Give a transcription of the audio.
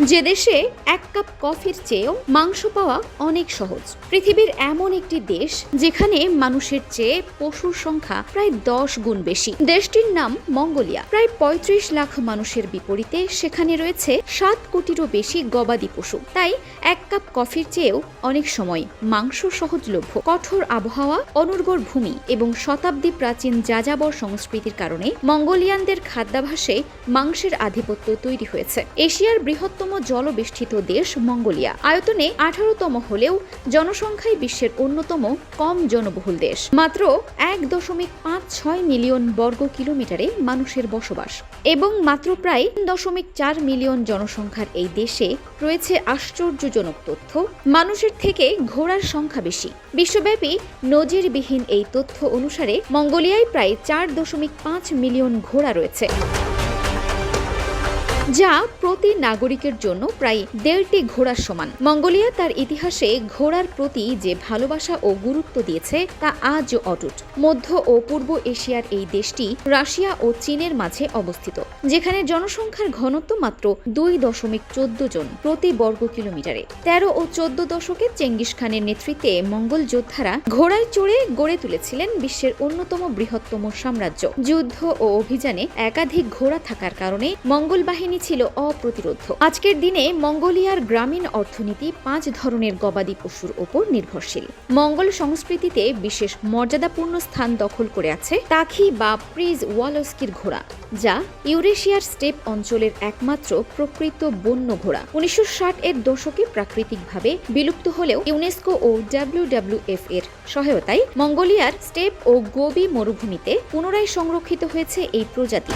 যে দেশে এক কাপ কফির চেয়েও মাংস পাওয়া অনেক সহজ। পৃথিবীর এমন একটি দেশ যেখানে মানুষের চেয়ে পশুর সংখ্যা প্রায় 10 গুণ বেশি। দেশটির নাম মঙ্গোলিয়া। প্রায় 35 লাখ মানুষের বিপরীতে সেখানে রয়েছে 7 কোটিরও বেশি গবাদি পশু। তাই এক কাপ কফির চেয়েও অনেক সময় মাংস সহজলভ্য। কঠোর আবহাওয়া, অনুর্বর ভূমি এবং শতাব্দী প্রাচীন যাযাবর সংস্কৃতির কারণে মঙ্গোলিয়ানদের খাদ্যাভ্যাসে মাংসের আধিপত্য তৈরি হয়েছে। এশিয়ার বৃহত্তম জলবেষ্টিত দেশ মঙ্গোলিয়া। আয়তনে 18তম হলেও জনসংখ্যায় বিশ্বের অন্যতম কম জনবহুল দেশ। মাত্র 1.56 মিলিয়ন বর্গ কিলোমিটারে মানুষের বসবাস এবং মাত্র প্রায় 3.4 মিলিয়ন জনসংখ্যার এই দেশে রয়েছে আশ্চর্যজনক তথ্য। মানুষের থেকে ঘোড়ার সংখ্যা বেশি। বিশ্বব্যাপী নজিরবিহীন এই তথ্য অনুসারে মঙ্গোলিয়ায় প্রায় 4.5 মিলিয়ন ঘোড়া রয়েছে, যা প্রতি নাগরিকের জন্য প্রায় 1.5টি ঘোড়ার সমান। মঙ্গোলিয়া তার ইতিহাসে ঘোড়ার প্রতি যে ভালোবাসা ও গুরুত্ব দিয়েছে তা আজও অটুট। মধ্য ও পূর্ব এশিয়ার এই দেশটি রাশিয়া ও চীনের মাঝে অবস্থিত, যেখানে জনসংখ্যার ঘনত্ব মাত্র 2.14 জন প্রতি বর্গ কিলোমিটারে। 13 ও 14 দশকে চেঙ্গিস খানের নেতৃত্বে মঙ্গল যোদ্ধারা ঘোড়ায় চড়ে গড়ে তুলেছিলেন বিশ্বের অন্যতম বৃহত্তম সাম্রাজ্য। যুদ্ধ ও অভিযানে একাধিক ঘোড়া থাকার কারণে মঙ্গল বাহিনী ছিল অপ্রতিরোধ্য। আজকের দিনে মঙ্গোলিয়ার গ্রামীণ অর্থনীতি 5 ধরনের গবাদি পশুর ওপর নির্ভরশীল। মঙ্গল সংস্কৃতিতে বিশেষ মর্যাদাপূর্ণ স্থান দখল করে আছে তাখি বা প্রিজ ওয়ালস্কির ঘোড়া, যা ইউরেশিয়ার স্টেপ অঞ্চলের একমাত্র প্রকৃত বন্য ঘোড়া। 1960 এর দশকে প্রাকৃতিকভাবে বিলুপ্ত হলেও ইউনেস্কো ও WWF এর সহায়তায় মঙ্গোলিয়ার স্টেপ ও গোবি মরুভূমিতে পুনরায় সংরক্ষিত হয়েছে এই প্রজাতি।